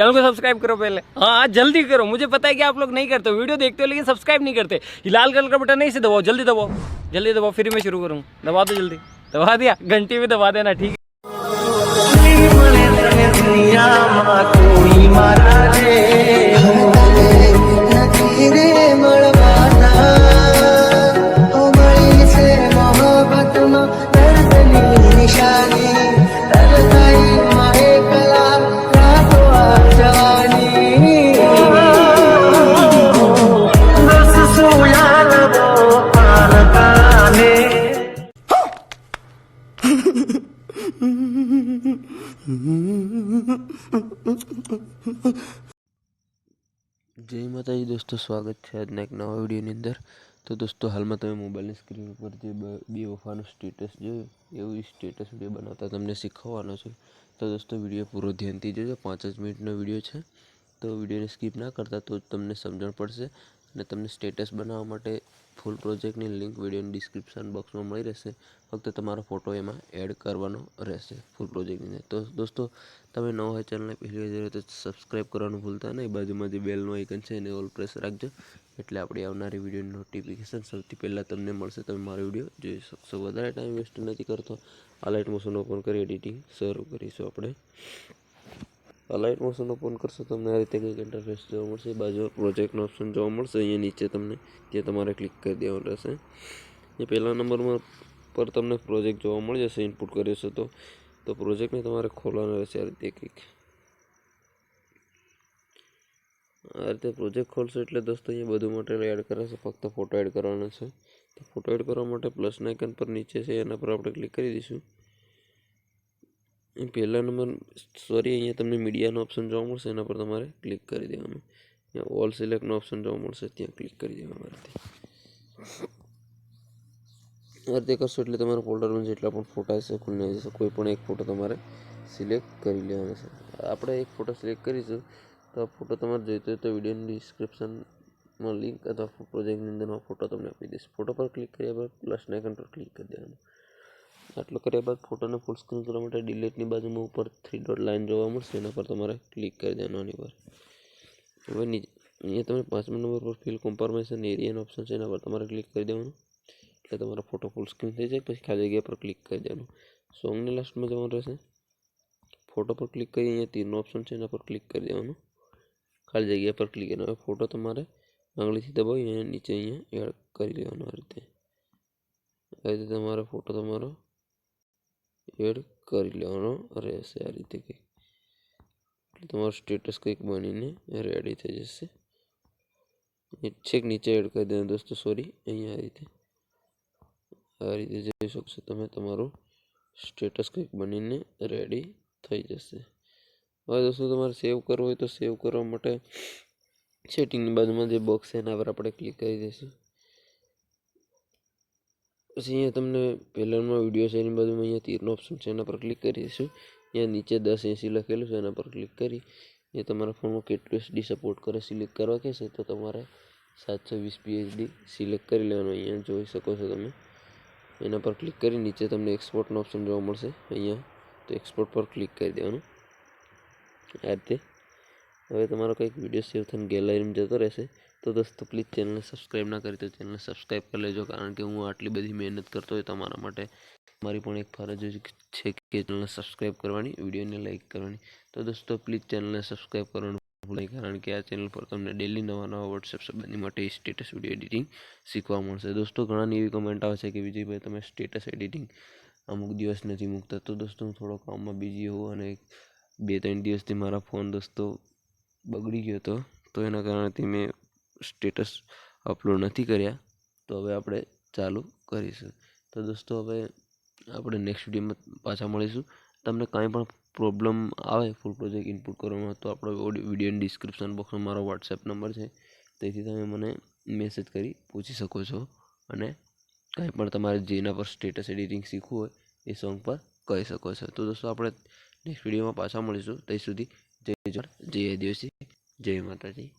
Channel को subscribe करो पहले। हाँ जल्दी करो, मुझे पता है कि आप लोग नहीं करते हो, वीडियो देखते हो लेकिन सब्सक्राइब नहीं करते। ये लाल कलर का बटन नहीं, इसे दबाओ, जल्दी दबाओ, जल्दी दबाओ, फिर मैं शुरू करूँ। दबा दो जल्दी, दबा दिया, घंटी भी दबा देना, ठीक है। जय माताजी दोस्तों, स्वागत है आज एक नवा विडियोની અંદર। तो दोस्तों हालમાં તમે મોબાઈલની સ્ક્રીન ઉપર જે બેવફાનું સ્ટેટસ જોયું એવું સ્ટેટસ વિડીયો બનાવતા તમને શીખવવાનો છું। તો દોસ્તો વિડીયો પૂરો ધ્યાનથી જોજો, 5 જ મિનિટનો વિડીયો છે, તો વિડીયોને સ્કીપ ના કરતા તો તમને સમજણ પડશે અને તમને સ્ટેટસ બનાવવા માટે ફૂલ પ્રોજેક્ટની લિંક વિડીયોની ડિસ્ક્રિપ્શન બોક્સમાં મળી રહેશે। ફક્ત તમારો ફોટો એમાં એડ કરવાનો રહેશે ફૂલ પ્રોજેક્ટની અંદર। તો દોસ્તો તમે નવા હોય ચેનલને પહેલી વાર જોઈએ તો સબસ્ક્રાઈબ કરવાનું ભૂલતા નહીં, બાજુમાં જે બેલનો આઇકન છે એને ઓલ પ્રેસ રાખજો, એટલે આપણી આવનારી વિડીયોની નોટિફિકેશન સૌથી પહેલાં તમને મળશે, તમે મારો વિડીયો જોઈ શકશો। વધારે ટાઈમ વેસ્ટ નથી કરતો, અલાઇટ મોશન ઓપન કરી એડિટિંગ શરૂ કરીશું આપણે। અલાઇટ મોશન ઓપન કરશો તમને આ રીતે કંઈક ઇન્ટરફેસ જોવા મળશે। બાજુ પ્રોજેક્ટનો ઓપ્શન જોવા મળશે, અહીંયા નીચે તમને ત્યાં તમારે ક્લિક કરી દેવાનું રહેશે। એ પહેલા નંબરમાં પર તમને પ્રોજેક્ટ જોવા મળી જશે, ઇનપુટ કર્યો છે તો પ્રોજેક્ટને તમારે ખોલવાનો રહેશે આ રીતે કંઈક। આ રીતે પ્રોજેક્ટ ખોલશો એટલે દોસ્તો અહીંયા બધું મટીરિયલ એડ કરાશે, ફક્ત ફોટો એડ કરવાનો છે। તો ફોટો એડ કરવા માટે પ્લસના આઇકન પર નીચે છે એના પર આપણે ક્લિક કરી દઈશું। પહેલા નંબર અહીંયા તમને મીડિયાનો ઓપ્શન જોવા મળશે, એના પર તમારે ક્લિક કરી દેવાનું। અહીંયા ઓલ સિલેક્ટનો ઓપ્શન જોવા મળશે, ત્યાં ક્લિક કરી દેવાનું। આ રીતે કરશો એટલે તમારા ફોલ્ડરમાં જેટલા પણ ફોટા છે ખુલી જશે, કોઈ પણ એક ફોટો તમારે સિલેક્ટ કરી લેવાનો છે। આપણે એક ફોટો સિલેક્ટ કરીશું, તો આ ફોટો તમારે જોઈતો હોય તો વિડીયોની ડિસ્ક્રિપ્શનમાં લિંક અથવા પ્રોજેક્ટની અંદરનો ફોટો તમને આપી દઈશ। ફોટો પર ક્લિક કર્યા બાદ પ્લસના આઇકન પર ક્લિક કરી દેવાનું। આટલું કર્યા બાદ ફોટોને ફૂલ સ્ક્રીન કરવા માટે ડિલીટની બાજુમાં ઉપર 3 ડોટ લાઇન જોવા મળશે, એના પર તમારે ક્લિક કરી દેવાનું આની પર। હવે અહીંયા તમે 5મા નંબર પર ફિલ કોમ્પ્રોમાઇઝેશન એરિયાનો ઓપ્શન છે, એના પર તમારે ક્લિક કરી દેવાનું, એટલે તમારો ફોટો ફૂલ સ્ક્રીન થઈ જાય। પછી ખાલી જગ્યા પર ક્લિક કરી દેવાનું, સોંગની લાસ્ટમાં જવાનું રહેશે, ફોટો પર ક્લિક કરી અહીંયા તીરનો ઓપ્શન છે એના પર ક્લિક કરી દેવાનું, ખાલી જગ્યા પર ક્લિક કરવાનું। ફોટો તમારે આંગળીથી દબાવી અને નીચે અહીંયા એડ કરી લેવાનો આ રીતે તમારો ફોટો તમારો એડ કરી લેવાનો રહેશે આ રીતે કંઈક, એટલે તમારું સ્ટેટસ કંઈક બનીને રેડી થઈ જશે। છેક નીચે એડ કરી દેવાનું દોસ્તો, સોરી, અહીંયા આ રીતે જોઈ શકશો તમે, તમારું સ્ટેટસ કંઈક બનીને રેડી થઈ જશે। હવે દોસ્તો તમારે સેવ કરવું હોય તો સેવ કરવા માટે સેટિંગની બાજુમાં જે બોક્સ છે એના પર આપણે ક્લિક કરી દઈશું। પછી અહીંયા તમને પહેલાંનો વિડીયો છે એની બાજુમાં અહીંયા તીરનો ઓપ્શન છે એના પર ક્લિક કરી દઈશું। અહીંયા નીચે 1080 લખેલું છે એના પર ક્લિક કરી એ તમારા ફોનમાં કેટલું HD સપોર્ટ કરે સિલેક્ટ કરવા કહેશે, તો તમારે 720p HD સિલેક્ટ કરી લેવાનું, અહીંયા જોઈ શકો છો તમે। એના પર ક્લિક કરી નીચે તમને એક્સપોર્ટનો ઓપ્શન જોવા મળશે, અહીંયા તો એક્સપોર્ટ પર ક્લિક કરી દેવાનું આ રીતે। હવે તમારો કંઈક વિડીયો સેવ થઈને ગેલેરીમાં જતો રહેશે। તો દોસ્તો પ્લીઝ ચેનલને સબસ્ક્રાઈબ ના કરી તો ચેનલને સબસ્ક્રાઈબ કરી લેજો, કારણ કે હું આટલી બધી મહેનત કરતો હોય તમારા માટે મારી પણ એક ફરજ છે કે ચેનલને સબસ્ક્રાઈબ કરવાની, વિડીયોને લાઇક કરવાની। તો દોસ્તો પ્લીઝ ચેનલને સબસ્ક્રાઈબ કરવાનું ભૂલાય, કારણ કે આ ચેનલ પર તમને ડેલી નવા વોટ્સએપ સંબંધી માટે સ્ટેટસ વિડીયો એડિટિંગ શીખવા મળશે। દોસ્તો ઘણાની એવી કમેન્ટ આવે છે કે વિજયભાઈ તમે સ્ટેટસ એડિટિંગ અમુક દિવસ નથી મૂકતા, તો દોસ્તો હું થોડો કામમાં બિઝી હોઉં અને 2-3 દિવસથી મારા ફોન દોસ્તો બગડી ગયો હતો, તો એના કારણથી મેં સ્ટેટસ અપલોડ નથી કર્યા। તો હવે આપણે ચાલુ કરીશું। તો દોસ્તો હવે આપણે નેક્સ્ટ વિડીયોમાં પાછા મળીશું। તમને કાંઈ પણ પ્રોબ્લેમ આવે ફૂલ પ્રોજેક્ટ ઇનપુટ કરવામાં તો આપણો વિડીયોની ડિસ્ક્રિપ્શન બોક્સમાં મારો વોટ્સએપ નંબર છે, તેથી તમે મને મેસેજ કરી પૂછી શકો છો અને કાંઈ પણ તમારે જેના પર સ્ટેટસ એડિટિંગ શીખવું હોય એ સોંગ પર કહી શકો છો। તો દોસ્તો આપણે નેક્સ્ટ વિડીયોમાં પાછા મળીશું, ત્યાં સુધી જય આદિવાસી, જય માતાજી।